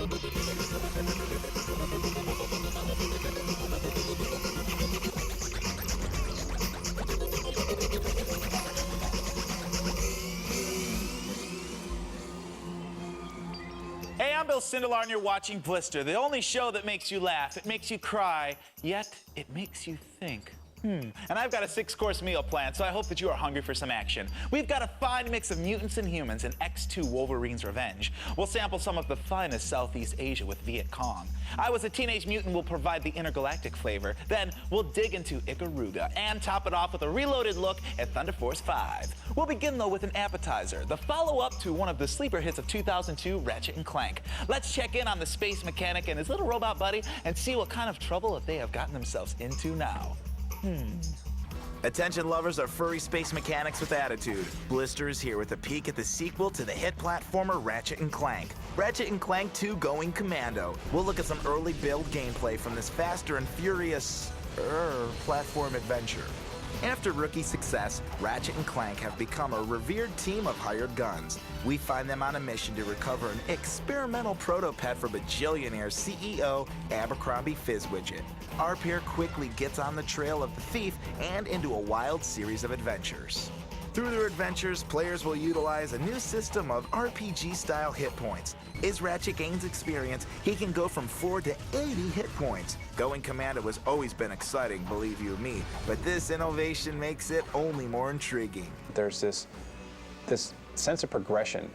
Hey, I'm Bill Sindelar, and you're watching Blister, the only show that makes you laugh, it makes you cry, yet it makes you think. And I've got a 6-course meal planned, so I hope that you are hungry for some action. We've got a fine mix of mutants and humans in X2 Wolverine's Revenge. We'll sample some of the finest Southeast Asia with Vietcong. I Was a Teenage Mutant will provide the intergalactic flavor. Then we'll dig into Ikaruga and top it off with a reloaded look at Thunder Force 5. We'll begin, though, with an appetizer, the follow-up to one of the sleeper hits of 2002, Ratchet and Clank. Let's check in on the space mechanic and his little robot buddy and see what kind of trouble that they have gotten themselves into now. Attention lovers of furry space mechanics with attitude. Blister is here with a peek at the sequel to the hit platformer Ratchet and Clank. Ratchet and Clank 2 Going Commando. We'll look at some early build gameplay from this faster and furious platform adventure. After rookie success, Ratchet and Clank have become a revered team of hired guns. We find them on a mission to recover an experimental proto-pet for bajillionaire CEO Abercrombie Fizzwidget. Our pair quickly gets on the trail of the thief and into a wild series of adventures. Through their adventures, players will utilize a new system of RPG-style hit points. As Ratchet gains experience, he can go from 4 to 80 hit points. Going Commando has always been exciting, believe you me, but this innovation makes it only more intriguing. There's this sense of progression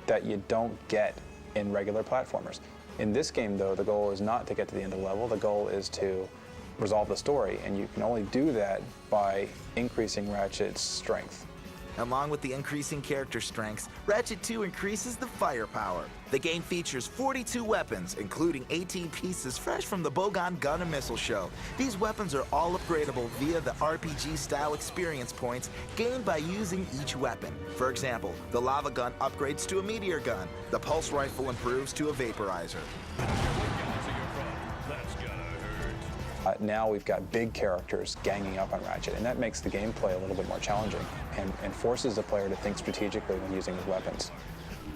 that you don't get in regular platformers. In this game, though, the goal is not to get to the end of the level. The goal is to resolve the story, and you can only do that by increasing Ratchet's strength. Along with the increasing character strengths, Ratchet 2 increases the firepower. The game features 42 weapons, including 18 pieces fresh from the Bogon Gun and Missile Show. These weapons are all upgradable via the RPG-style experience points gained by using each weapon. For example, the Lava Gun upgrades to a Meteor Gun. The Pulse Rifle improves to a Vaporizer. Now we've got big characters ganging up on Ratchet, and that makes the gameplay a little bit more challenging and forces the player to think strategically when using his weapons.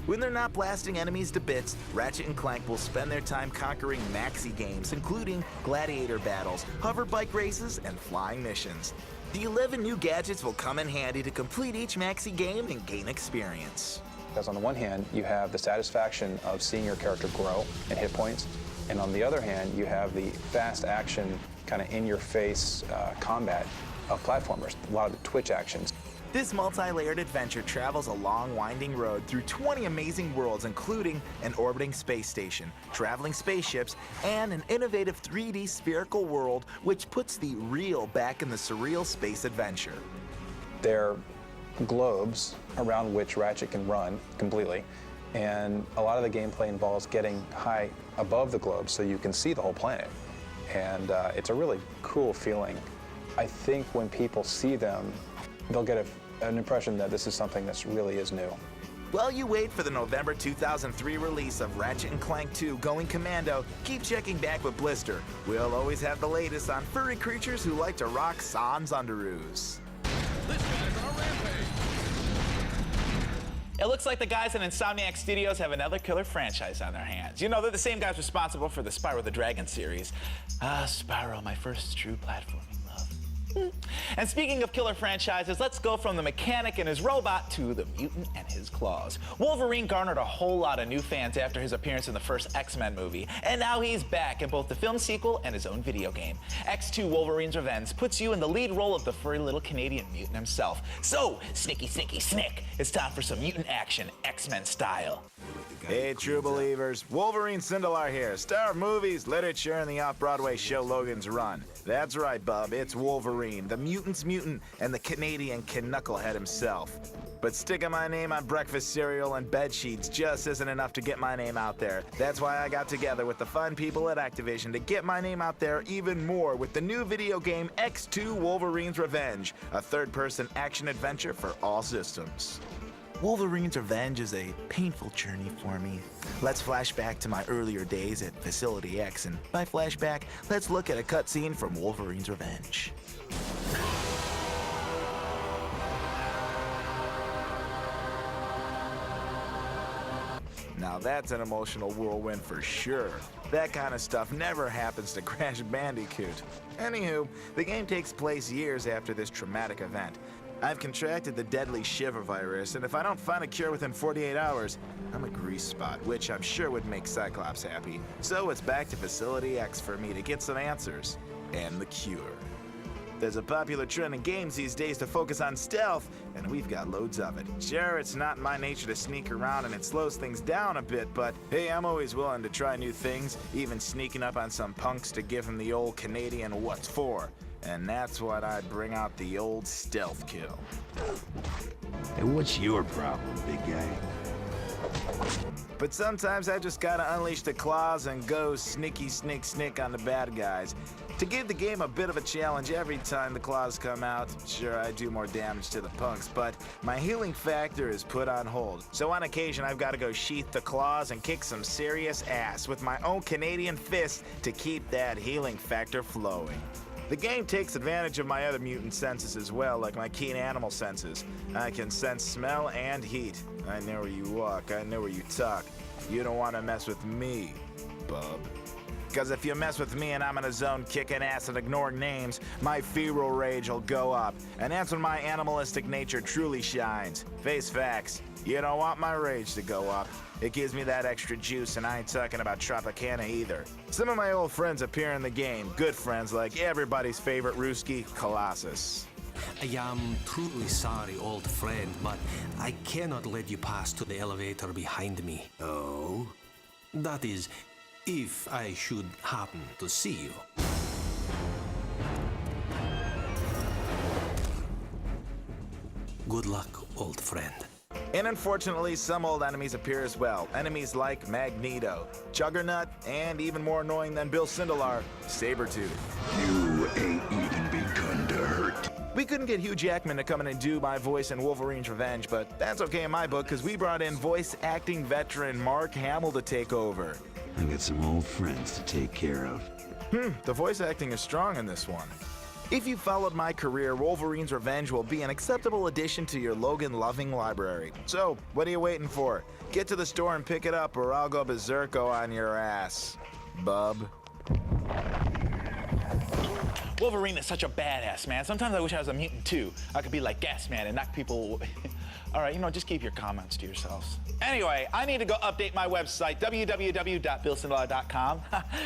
When they're not blasting enemies to bits, Ratchet and Clank will spend their time conquering maxi games, including gladiator battles, hover bike races, and flying missions. The 11 new gadgets will come in handy to complete each maxi game and gain experience. Because on the one hand, you have the satisfaction of seeing your character grow in hit points, and on the other hand, you have the fast action, kind of in-your-face combat of platformers, a lot of the twitch actions. This multi-layered adventure travels a long, winding road through 20 amazing worlds, including an orbiting space station, traveling spaceships, and an innovative 3D spherical world, which puts the real back in the surreal space adventure. They're globes around which Ratchet can run completely, and a lot of the gameplay involves getting high above the globe so you can see the whole planet. And it's a really cool feeling. I think when people see them, they'll get an impression that this is something that really is new. While you wait for the November 2003 release of Ratchet and Clank 2 Going Commando, keep checking back with Blister. We'll always have the latest on furry creatures who like to rock sans underoos. This guy's on a rampage. It looks like the guys at Insomniac Studios have another killer franchise on their hands. You know, they're the same guys responsible for the Spyro the Dragon series. Ah, Spyro, my first true platforming love. And speaking of killer franchises, let's go from the mechanic and his robot to the mutant and his claws. Wolverine garnered a whole lot of new fans after his appearance in the first X-Men movie, and now he's back in both the film sequel and his own video game. X2 Wolverine's Revenge puts you in the lead role of the furry little Canadian mutant himself. So, snicky, snicky, snick, it's time for some mutant action, X-Men style. Hey, true believers. Wolverine Sindelar here, star of movies, literature, and the off-Broadway show Logan's Run. That's right, bub, it's Wolverine, the mutant's mutant, and the Canadian knucklehead himself. But sticking my name on breakfast cereal and bed sheets just isn't enough to get my name out there. That's why I got together with the fun people at Activision to get my name out there even more with the new video game X2 Wolverine's Revenge, a third-person action-adventure for all systems. Wolverine's Revenge is a painful journey for me. Let's flash back to my earlier days at Facility X, and by flashback, let's look at a cutscene from Wolverine's Revenge. Now that's an emotional whirlwind for sure. That kind of stuff never happens to Crash Bandicoot. Anywho, the game takes place years after this traumatic event. I've contracted the deadly shiver virus, and if I don't find a cure within 48 hours, I'm a grease spot, which I'm sure would make Cyclops happy. So it's back to Facility X for me to get some answers and the cure. There's a popular trend in games these days to focus on stealth, and we've got loads of it. Sure, it's not in my nature to sneak around and it slows things down a bit, but hey, I'm always willing to try new things, even sneaking up on some punks to give them the old Canadian what's for. And that's when I bring out the old stealth kill. Hey, what's your problem, big guy? But sometimes I just gotta unleash the claws and go sneaky snick on the bad guys. To give the game a bit of a challenge every time the claws come out, sure, I do more damage to the punks, but my healing factor is put on hold. So on occasion, I've gotta go sheath the claws and kick some serious ass with my own Canadian fist to keep that healing factor flowing. The game takes advantage of my other mutant senses as well, like my keen animal senses. I can sense smell and heat. I know where you walk, I know where you talk. You don't want to mess with me, bub. Because if you mess with me and I'm in a zone kicking ass and ignoring names, my feral rage will go up. And that's when my animalistic nature truly shines. Face facts, you don't want my rage to go up. It gives me that extra juice, and I ain't talking about Tropicana either. Some of my old friends appear in the game. Good friends like everybody's favorite Ruski, Colossus. I am truly sorry, old friend, but I cannot let you pass to the elevator behind me. Oh? That is, if I should happen to see you. Good luck, old friend. And unfortunately, some old enemies appear as well. Enemies like Magneto, Juggernaut, and even more annoying than Bill Sindelar, Sabretooth. You ain't even begun to hurt. We couldn't get Hugh Jackman to come in and do my voice in Wolverine's Revenge, but that's okay in my book because we brought in voice acting veteran Mark Hamill to take over. I got some old friends to take care of. The voice acting is strong in this one. If you followed my career, Wolverine's Revenge will be an acceptable addition to your Logan-loving library. So, what are you waiting for? Get to the store and pick it up, or I'll go berserko on your ass, bub. Wolverine is such a badass, man. Sometimes I wish I was a mutant too. I could be like Gas Man and knock people. All right, just keep your comments to yourselves. Anyway, I need to go update my website, www.billsindelar.com.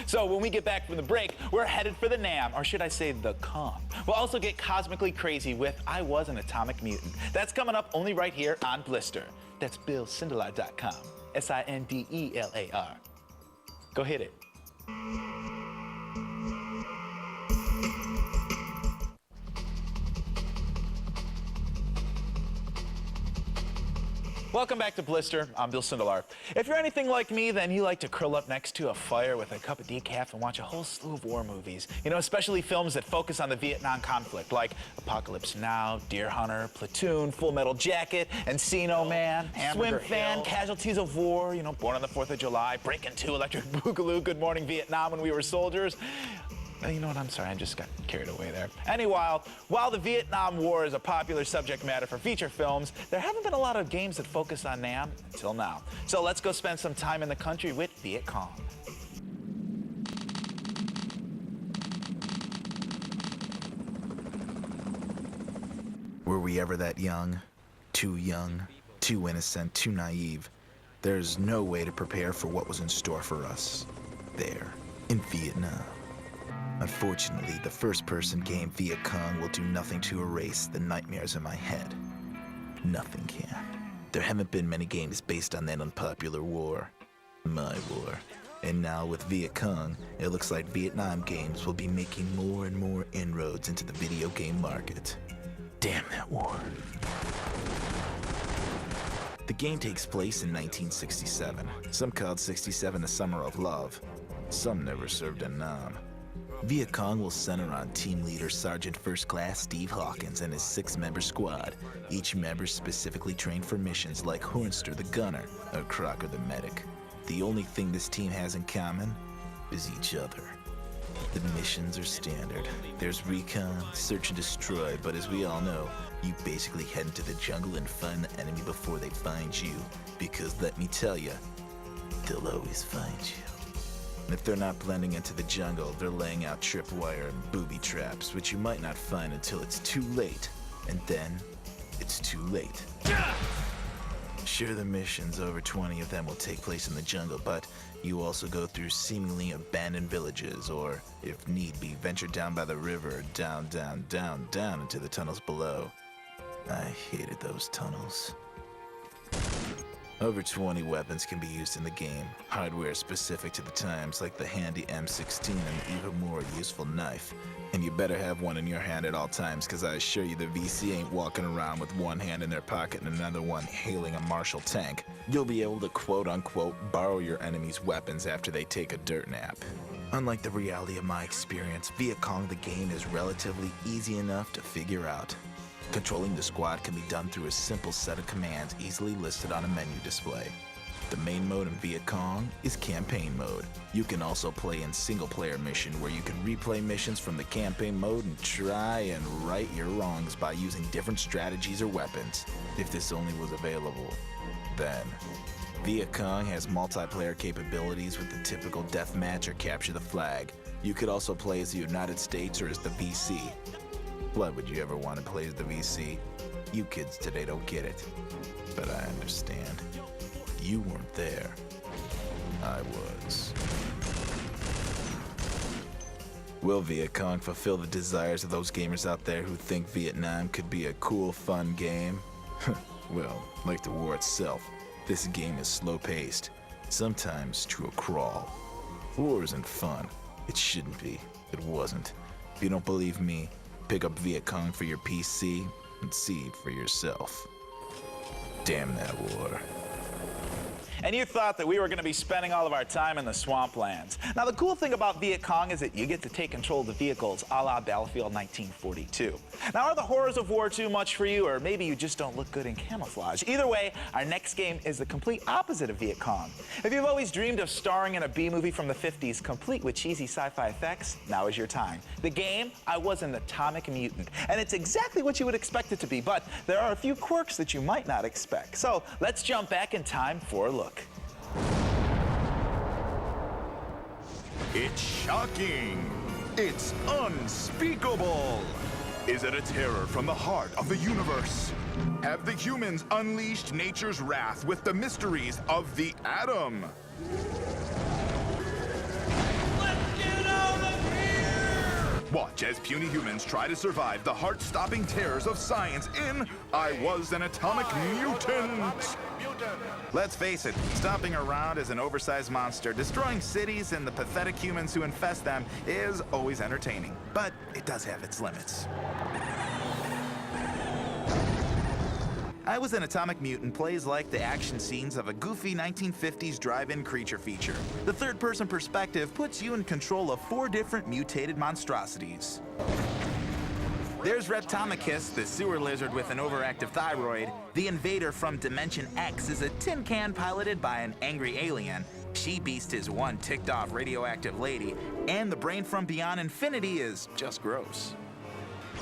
So when we get back from the break, we're headed for the NAM, or should I say the COM. We'll also get cosmically crazy with I Was An Atomic Mutant. That's coming up only right here on Blister. That's billsindelar.com. Sindelar. Go hit it. Welcome back to Blister. I'm Bill Sindelar. If you're anything like me, then you like to curl up next to a fire with a cup of decaf and watch a whole slew of war movies. Especially films that focus on the Vietnam conflict, like Apocalypse Now, Deer Hunter, Platoon, Full Metal Jacket, Encino Man, Swim Fan, Casualties of War, Born on the 4th of July, Breakin' 2, Electric Boogaloo, Good Morning Vietnam when we were soldiers. You know what, I'm sorry, I just got carried away there. Anyway, while the Vietnam War is a popular subject matter for feature films, there haven't been a lot of games that focus on Nam until now. So let's go spend some time in the country with Vietcong. Were we ever that young, too innocent, too naive? There's no way to prepare for what was in store for us there in Vietnam. Unfortunately, the first-person game Vietcong will do nothing to erase the nightmares in my head. Nothing can. There haven't been many games based on that unpopular war. My war. And now with Vietcong, it looks like Vietnam games will be making more and more inroads into the video game market. Damn that war. The game takes place in 1967. Some called 67 the Summer of Love. Some never served a Nam. Vietcong will center on team leader Sergeant First Class Steve Hawkins and his 6-member squad, each member specifically trained for missions like Hornster the Gunner or Crocker the Medic. The only thing this team has in common is each other. The missions are standard. There's recon, search and destroy, but as we all know, you basically head into the jungle and find the enemy before they find you, because let me tell ya, they'll always find you. And if they're not blending into the jungle, they're laying out tripwire and booby traps, which you might not find until it's too late. And then, it's too late. Sure, the missions, over 20 of them will take place in the jungle, but you also go through seemingly abandoned villages, or, if need be, venture down by the river, down into the tunnels below. I hated those tunnels. Over 20 weapons can be used in the game, hardware specific to the times, like the handy M16 and the even more useful knife. And you better have one in your hand at all times, because I assure you the VC ain't walking around with one hand in their pocket and another one hailing a Marshall tank. You'll be able to quote-unquote borrow your enemy's weapons after they take a dirt nap. Unlike the reality of my experience, Vietcong the game is relatively easy enough to figure out. Controlling the squad can be done through a simple set of commands easily listed on a menu display. The main mode in Vietcong is campaign mode. You can also play in single-player mission, where you can replay missions from the campaign mode and try and right your wrongs by using different strategies or weapons. If this only was available, then. Vietcong has multiplayer capabilities with the typical deathmatch or capture the flag. You could also play as the United States or as the VC. Why would you ever want to play as the VC? You kids today don't get it. But I understand. You weren't there. I was. Will Vietcong fulfill the desires of those gamers out there who think Vietnam could be a cool, fun game? Well, like the war itself, this game is slow-paced, sometimes to a crawl. War isn't fun. It shouldn't be. It wasn't. If you don't believe me, pick up Vietcong for your PC and see for yourself. Damn that war. And you thought that we were going to be spending all of our time in the swamplands. Now, the cool thing about Vietcong is that you get to take control of the vehicles a la Battlefield 1942. Now, are the horrors of war too much for you, or maybe you just don't look good in camouflage? Either way, our next game is the complete opposite of Vietcong. If you've always dreamed of starring in a B-movie from the 50s, complete with cheesy sci-fi effects, now is your time. The game, I Was An Atomic Mutant. And it's exactly what you would expect it to be, but there are a few quirks that you might not expect. So, let's jump back in time for a look. It's shocking. It's unspeakable. Is it a terror from the heart of the universe? Have the humans unleashed nature's wrath with the mysteries of the atom? Let's get out of here! Watch as puny humans try to survive the heart-stopping terrors of science in I Was An Atomic Mutant. Let's face it, stomping around as an oversized monster, destroying cities and the pathetic humans who infest them is always entertaining, but it does have its limits. I Was An Atomic Mutant plays like the action scenes of a goofy 1950s drive-in creature feature. The third-person perspective puts you in control of 4 different mutated monstrosities. There's Reptomachus, the sewer lizard with an overactive thyroid. The invader from Dimension X is a tin can piloted by an angry alien. She-Beast is one ticked-off radioactive lady. And the brain from Beyond Infinity is just gross.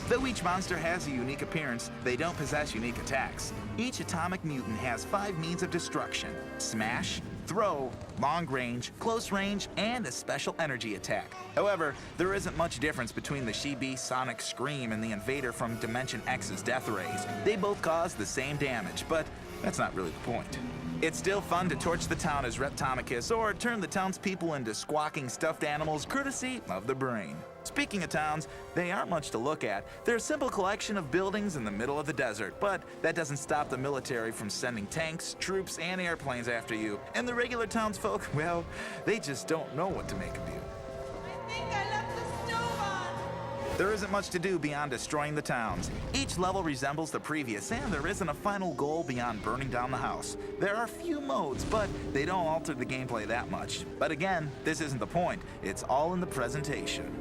Though each monster has a unique appearance, they don't possess unique attacks. Each atomic mutant has 5 means of destruction: smash, throw, long range, close range, and a special energy attack. However, there isn't much difference between the She-Beast Sonic Scream and the invader from Dimension X's Death Rays. They both cause the same damage, but that's not really the point. It's still fun to torch the town as Reptomachus or turn the townspeople into squawking stuffed animals courtesy of the brain. Speaking of towns, they aren't much to look at. They're a simple collection of buildings in the middle of the desert, but that doesn't stop the military from sending tanks, troops, and airplanes after you. And the regular townsfolk, well, they just don't know what to make of you. I think I left the stove on. There isn't much to do beyond destroying the towns. Each level resembles the previous, and there isn't a final goal beyond burning down the house. There are few modes, but they don't alter the gameplay that much. But again, this isn't the point. It's all in the presentation.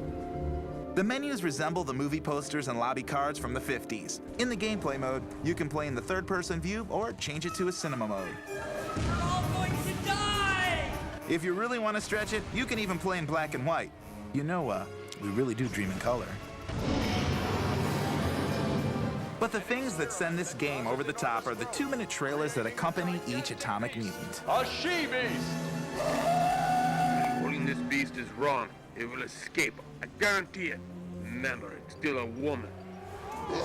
The menus resemble the movie posters and lobby cards from the 50s. In the gameplay mode, you can play in the third-person view or change it to a cinema mode. We're all going to die! If you really want to stretch it, you can even play in black and white. You know, we really do dream in color. But the things that send this game over the top are the 2-minute trailers that accompany each Atomic Mutant. A she-beast! Holding this beast is wrong. It will escape. I guarantee it. Remember, it's still a woman.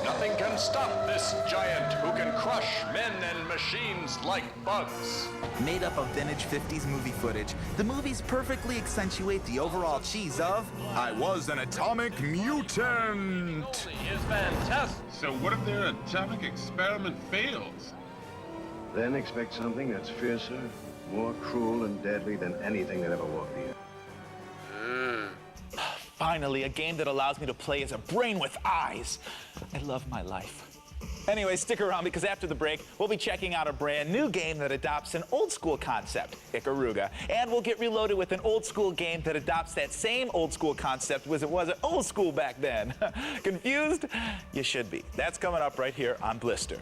Nothing can stop this giant who can crush men and machines like bugs. Made up of vintage 50s movie footage, the movies perfectly accentuate the overall cheese of I Was An Atomic Mutant! Is fantastic. So what if their atomic experiment fails? Then expect something that's fiercer, more cruel and deadly than anything that ever walked the earth. Finally, a game that allows me to play as a brain with eyes. I love my life. Anyway, stick around because after the break, we'll be checking out a brand new game that adopts an old school concept, Ikaruga. And we'll get reloaded with an old school game that adopts that same old school concept as it was old school back then. Confused? You should be. That's coming up right here on Blister.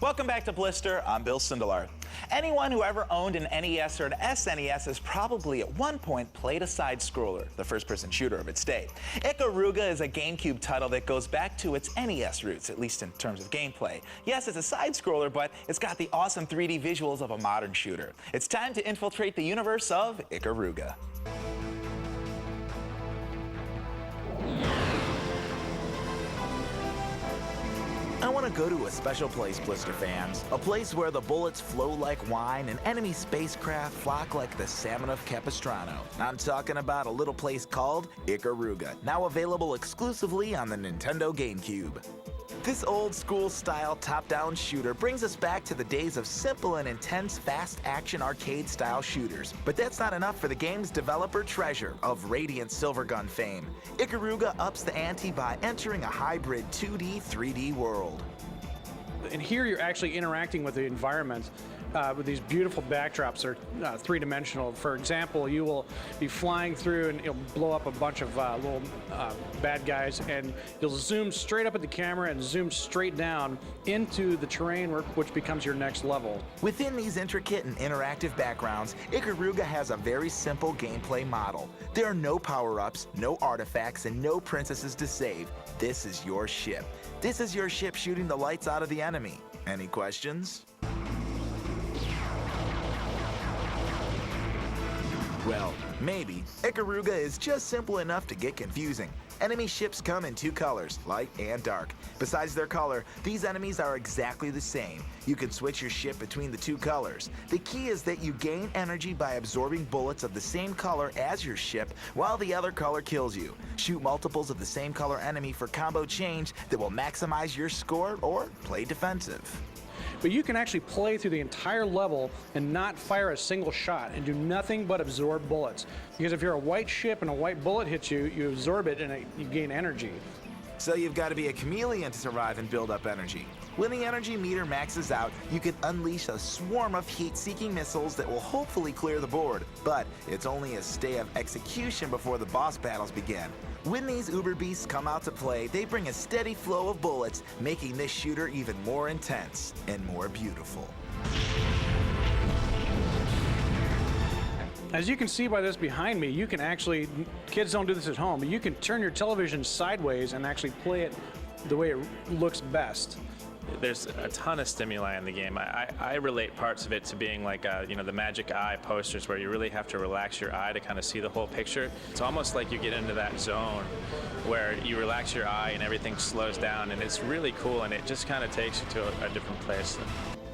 Welcome back to Blister. I'm Bill Sindelar. Anyone who ever owned an NES or an SNES has probably at one point played a side-scroller, the first-person shooter of its day. Ikaruga is a GameCube title that goes back to its NES roots, at least in terms of gameplay. Yes, it's a side-scroller, but it's got the awesome 3D visuals of a modern shooter. It's time to infiltrate the universe of Ikaruga. I want to go to a special place, Blister fans. A place where the bullets flow like wine and enemy spacecraft flock like the salmon of Capistrano. I'm talking about a little place called Ikaruga, now available exclusively on the Nintendo GameCube. This old school style top-down shooter brings us back to the days of simple and intense fast action arcade style shooters. But that's not enough for the game's developer Treasure of Radiant Silvergun fame. Ikaruga ups the ante by entering a hybrid 2D, 3D world. And here you're actually interacting with the environment with these beautiful backdrops that are three-dimensional. For example, you will be flying through and you'll blow up a bunch of little bad guys, and you'll zoom straight up at the camera and zoom straight down into the terrain, which becomes your next level. Within these intricate and interactive backgrounds, Ikaruga has a very simple gameplay model. There are no power-ups, no artifacts, and no princesses to save. This is your ship. This is your ship shooting the lights out of the enemy. Any questions? Well, maybe. Ikaruga is just simple enough to get confusing. Enemy ships come in two colors, light and dark. Besides their color, these enemies are exactly the same. You can switch your ship between the two colors. The key is that you gain energy by absorbing bullets of the same color as your ship while the other color kills you. Shoot multiples of the same color enemy for combo change that will maximize your score or play defensive. But you can actually play through the entire level and not fire a single shot and do nothing but absorb bullets. Because if you're a white ship and a white bullet hits you, you absorb it and you gain energy. So you've got to be a chameleon to survive and build up energy. When the energy meter maxes out, you can unleash a swarm of heat-seeking missiles that will hopefully clear the board. But it's only a stay of execution before the boss battles begin. When these uber beasts come out to play, they bring a steady flow of bullets, making this shooter even more intense and more beautiful. As you can see by this behind me, you can actually, kids don't do this at home, but you can turn your television sideways and actually play it the way it looks best. There's a ton of stimuli in the game. I relate parts of it to being like, the magic eye posters where you really have to relax your eye to kind of see the whole picture. It's almost like you get into that zone where you relax your eye and everything slows down, and it's really cool, and it just kind of takes you to a different place.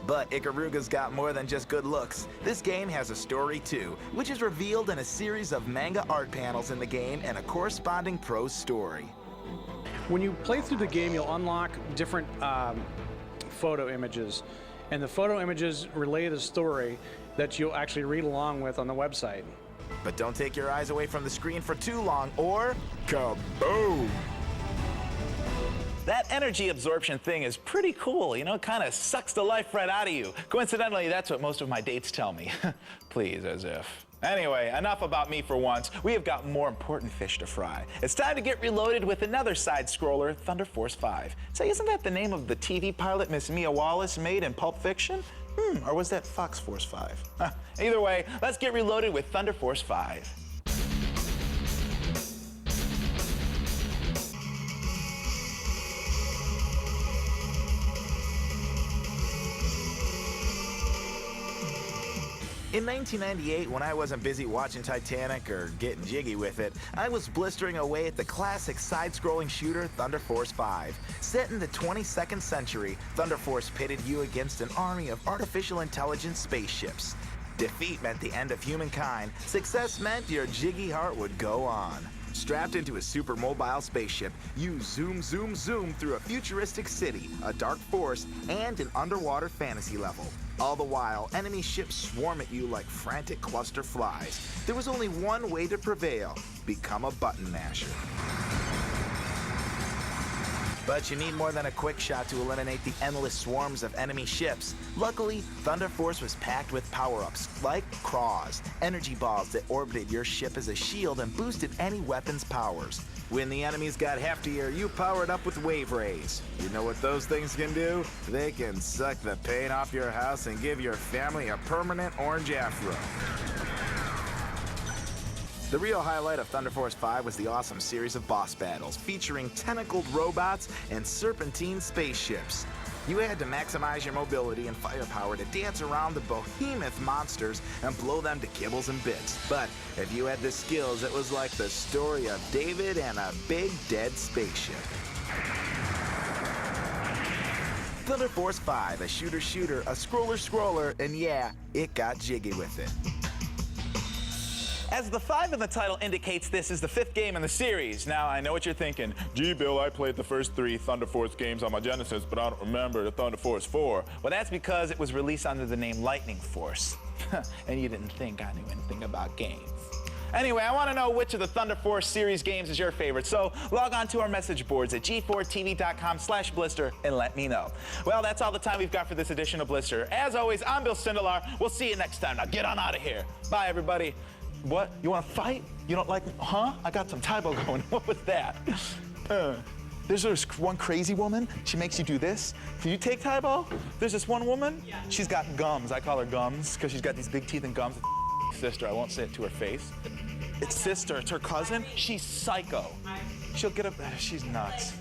But Ikaruga's got more than just good looks. This game has a story too, which is revealed in a series of manga art panels in the game and a corresponding prose story. When you play through the game, you'll unlock different photo images, and the photo images relay the story that you'll actually read along with on the website. But don't take your eyes away from the screen for too long, or kaboom! That energy absorption thing is pretty cool, it kind of sucks the life right out of you. Coincidentally, that's what most of my dates tell me. Please, as if. Anyway, enough about me for once. We have got more important fish to fry. It's time to get reloaded with another side-scroller, Thunder Force 5. Say, isn't that the name of the TV pilot Miss Mia Wallace made in Pulp Fiction? Or was that Fox Force 5? Either way, let's get reloaded with Thunder Force 5. In 1998, when I wasn't busy watching Titanic or getting jiggy with it, I was blistering away at the classic side-scrolling shooter Thunder Force 5. Set in the 22nd century, Thunder Force pitted you against an army of artificial intelligence spaceships. Defeat meant the end of humankind. Success meant your jiggy heart would go on. Strapped into a super mobile spaceship, you zoom through a futuristic city, a dark forest, and an underwater fantasy level. All the while, enemy ships swarm at you like frantic cluster flies. There was only one way to prevail: become a button masher. But you need more than a quick shot to eliminate the endless swarms of enemy ships. Luckily, Thunder Force was packed with power-ups, like Craws, energy balls that orbited your ship as a shield and boosted any weapon's powers. When the enemies got heftier, you powered up with Wave Rays. You know what those things can do? They can suck the paint off your house and give your family a permanent orange afro. The real highlight of Thunder Force 5 was the awesome series of boss battles featuring tentacled robots and serpentine spaceships. You had to maximize your mobility and firepower to dance around the behemoth monsters and blow them to kibbles and bits. But if you had the skills, it was like the story of David and a big dead spaceship. Thunder Force 5, a shooter, a scroller, and yeah, it got jiggy with it. As the 5 in the title indicates, this is the 5th game in the series. Now, I know what you're thinking. Gee, Bill, I played the first 3 Thunder Force games on my Genesis, but I don't remember the Thunder Force 4. Well, that's because it was released under the name Lightning Force. And you didn't think I knew anything about games. Anyway, I want to know which of the Thunder Force series games is your favorite, so log on to our message boards at g4tv.com/blister and let me know. Well, that's all the time we've got for this edition of Blister. As always, I'm Bill Sindelar. We'll see you next time. Now get on out of here. Bye, everybody. What? You want to fight? You don't like, huh? I got some Tybo going. What was that? There's this one crazy woman. She makes you do this. Can you take Tybo? There's this one woman. Yeah. She's got gums. I call her gums because she's got these big teeth and gums. Sister. I won't say it to her face. It's sister. It's her cousin. She's psycho. She'll get up. She's nuts.